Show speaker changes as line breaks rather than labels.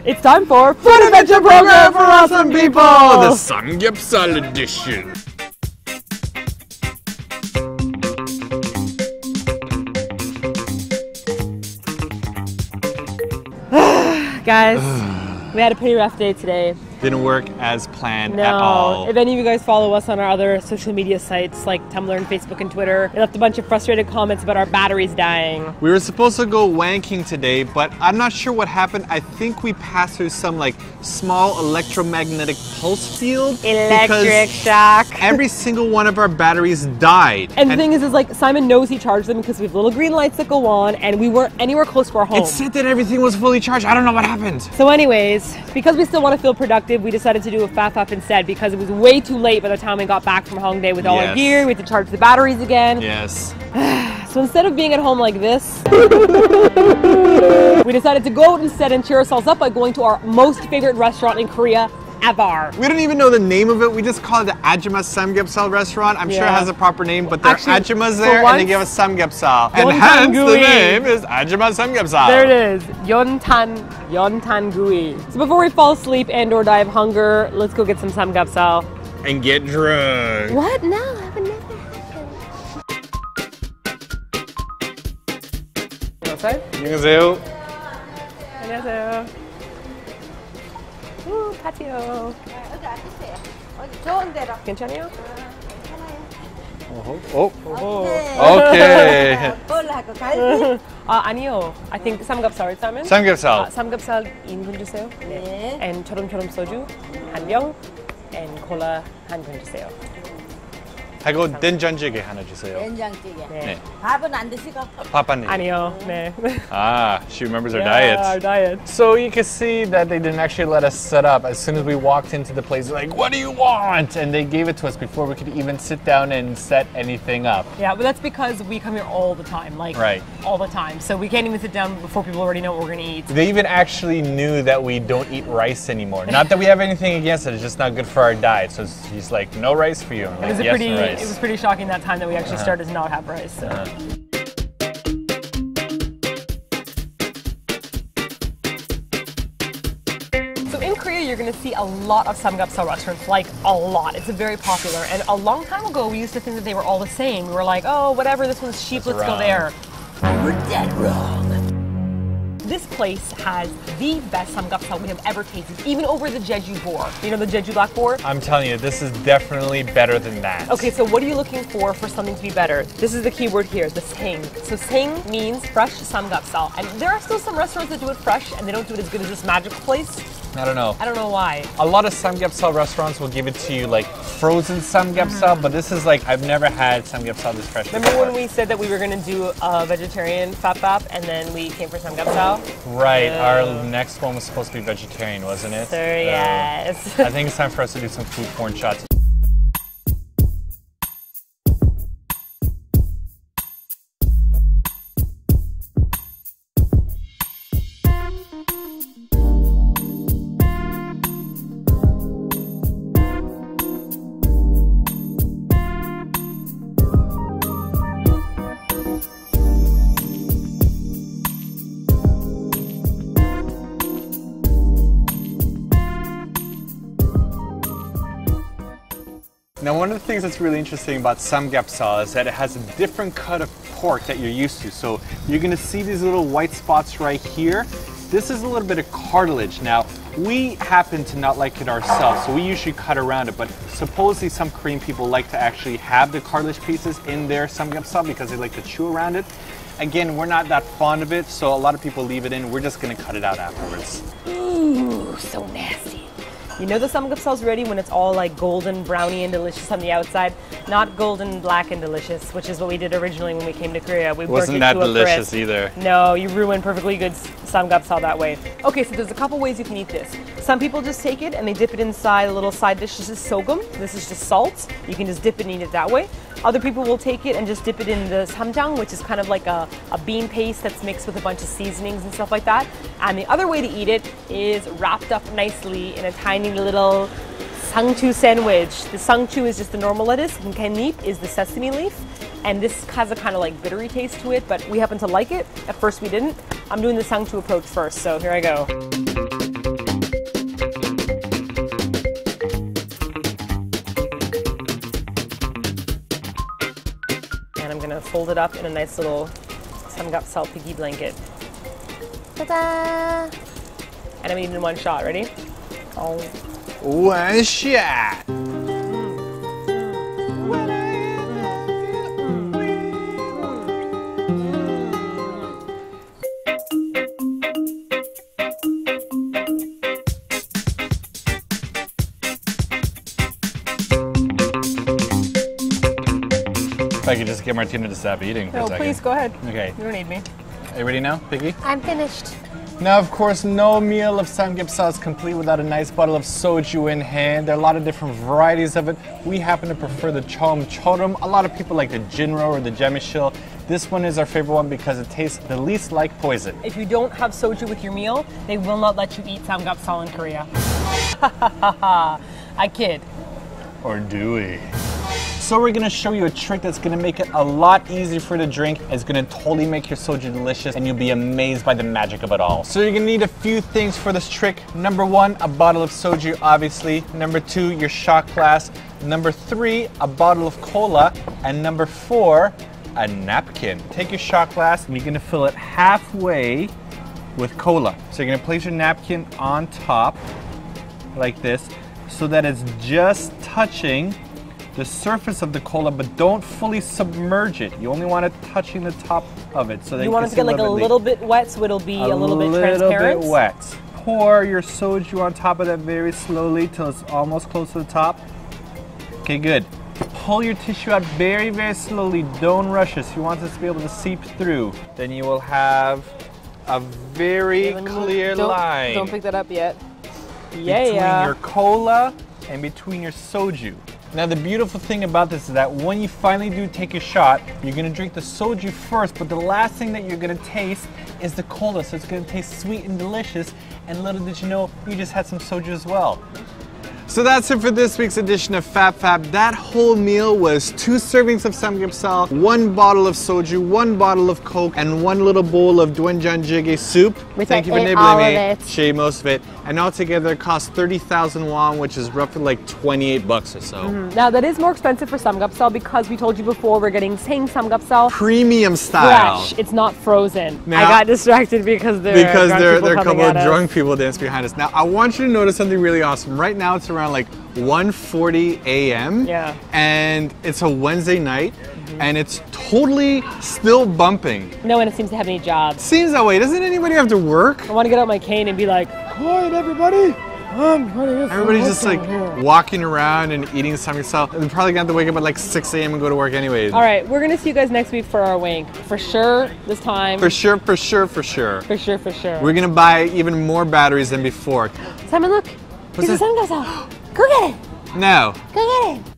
It's time for Food Adventure Program for Awesome People!
The Samgyeopsal edition.
Guys, we had a pretty rough day today.
Didn't work as planned at all.
If any of you guys follow us on our other social media sites like Tumblr and Facebook and Twitter, we left a bunch of frustrated comments about our batteries dying.
We were supposed to go wanking today, but I'm not sure what happened. I think we passed through some like small electromagnetic pulse field.
Electric shock.
Every single one of our batteries died.
And the thing is like Simon knows he charged them because we have little green lights that go on and we weren't anywhere close to our home.
It said that everything was fully charged. I don't know what happened.
So anyways, because we still want to feel productive, we decided to do a faf instead because it was way too late by the time we got back from Hongdae with all our gear. We had to charge the batteries again.
Yes.
So instead of being at home like this, we decided to go out instead and cheer ourselves up by going to our most favorite restaurant in Korea, Avar.
We don't even know the name of it. We just call it the Ajima Samgyeopsal restaurant. I'm sure it has a proper name, but there are Ajimas there and they give us Samgyeopsal. And hence the name is Ajima Samgyeopsal.
There it is. Yontan Gui. So before we fall asleep and or die of hunger, let's go get some Samgyeopsal.
And get drunk.
What? No, that would never happen.
안녕하세요.
안녕하세요. 파티오.
좋은 데로.
괜찮아요?
오케이.
뭘 하고 갈비?
아니요. I think 삼겹살, Simon?
삼겹살.
삼겹살 2인분 주세요.
네.
And churum soju 한 병. And 콜라 한 병 주세요.
하고 된장찌개 하나 주세요.
된장찌개.
네.
밥은 안 드시고?
밥 아니에요.
아니요. 네.
She remembers our diet.
Our diet.
So you can see that they didn't actually let us set up. As soon as we walked into the place, they're like, what do you want? And they gave it to us before we could even sit down and set anything up.
Yeah, but that's because we come here all the time, like all the time. So we can't even sit down before people already know what we're gonna eat.
They even actually knew that we don't eat rice anymore. Not that we have anything against it, it's just not good for our diet. So he's like, no rice for you. I'm like, yes, no rice.
It was pretty shocking that time that we actually started to not have rice. So. So in Korea, you're going to see a lot of Samgyeopsal restaurants, like a lot. It's very popular. And a long time ago, we used to think that they were all the same. We were like, oh, whatever, this one's cheap, let's go there. We're dead wrong. This place has the best Samgyeopsal we have ever tasted, even over the Jeju boar. You know the Jeju black boar?
I'm telling you, this is definitely better than that.
Okay, so what are you looking for something to be better? This is the key word here, the sing. So sing means fresh Samgyeopsal. And there are still some restaurants that do it fresh and they don't do it as good as this magical place.
I don't know.
I don't know why.
A lot of Samgyeopsal restaurants will give it to you like frozen Samgyeopsal, but this is like, I've never had Samgyeopsal this fresh
Remember
before.
when we said that we were going to do a vegetarian fap and then we came for Samgyeopsal?
Right, our next one was supposed to be vegetarian, wasn't it?
Sir, yes.
I think it's time for us to do some food porn shots. Now, one of the things that's really interesting about Samgyeopsal is that it has a different cut of pork that you're used to. So you're gonna see these little white spots right here. This is a little bit of cartilage. Now, we happen to not like it ourselves, so we usually cut around it, but supposedly some Korean people like to actually have the cartilage pieces in their Samgyeopsal because they like to chew around it. Again, we're not that fond of it, so a lot of people leave it in. We're just gonna cut it out afterwards.
Ooh, so nasty. You know the Samgyeopsal's ready when it's all like golden, browny, and delicious on the outside, not golden, black, and delicious, which is what we did originally when we came to Korea. We
wasn't that delicious either.
No, you ruined perfectly good Samgyeopsal that way. Okay, so there's a couple ways you can eat this. Some people just take it and they dip it inside a little side dish. This is sogum. This is just salt. You can just dip it and eat it that way. Other people will take it and just dip it in the samjang, which is kind of like a bean paste that's mixed with a bunch of seasonings and stuff like that. And the other way to eat it is wrapped up nicely in a tiny little sangchu sandwich. The sangchu is just the normal lettuce, and kanip is the sesame leaf. And this has a kind of like bittery taste to it, but we happen to like it. At first we didn't. I'm doing the sangchu approach first, so here I go. fold it up in a nice little samgyeopsal piggy blanket. Ta-da! And I'm eating in one shot. Ready? Oh.
One shot. If I could just get Martina to stop eating for a
No,
second.
please go ahead.
Okay.
You don't need me.
Are you ready now, Piggy?
I'm finished.
Now, of course, no meal of samgyeopsal is complete without a nice bottle of soju in hand. There are a lot of different varieties of it. We happen to prefer the chum, churum. A lot of people like the jinro or the jamishil. This one is our favorite one because it tastes the least like poison.
If you don't have soju with your meal, they will not let you eat samgyeopsal in Korea. I kid.
Or do we? So we're gonna show you a trick that's gonna make it a lot easier for you to drink. It's gonna totally make your soju delicious and you'll be amazed by the magic of it all. So you're gonna need a few things for this trick. Number one, a bottle of soju, obviously. Number two, your shot glass. Number three, a bottle of cola. And number four, a napkin. Take your shot glass and you're gonna fill it halfway with cola. So you're gonna place your napkin on top like this so that it's just touching the surface of the cola, but don't fully submerge it. You only want it touching the top of it. So that
You want it to get like a little bit wet so it'll be a little bit transparent?
A little bit wet. Pour your soju on top of that very slowly till it's almost close to the top. Okay, good. Pull your tissue out very, very slowly. Don't rush this. You want this to be able to seep through. Then you will have a very clear line.
Don't pick that up yet.
Between your cola and between your soju. Now the beautiful thing about this is that when you finally do take your shot, you're gonna drink the soju first, but the last thing that you're gonna taste is the cola, so it's gonna taste sweet and delicious, and little did you know, you just had some soju as well. So that's it for this week's edition of Fab Fab. That whole meal was 2 servings of samgyeopsal, 1 bottle of soju, 1 bottle of Coke, and 1 little bowl of doenjang jjigae soup. Thank you for enabling me to show you most of it. And altogether it cost 30,000 won, which is roughly like 28 bucks or so.
Now that is more expensive for samgyeopsal because we told you before we're getting same samgyeopsal
Premium style.
fresh. It's not frozen.
Now,
I got distracted because there are
a couple of drunk people dancing behind us. Now I want you to notice something really awesome. Right now it's around like 1:40 a.m.
Yeah.
And it's a Wednesday night and it's totally still bumping.
No one seems to have any jobs.
Seems that way. Doesn't anybody have to work?
I want to get out my cane and be like, quiet everybody.
Everybody's just like walking around and eating samgyeopsal. They're probably gonna have to wake up at like 6 a.m. and go to work anyways.
All right, we're gonna see you guys next week for our wank. For sure, this time.
For sure, for sure, for sure.
For sure, for sure.
We're gonna buy even more batteries than before.
Simon, look.
What's
Here's the samgyeopsal. Go get it.
No.
Go get it.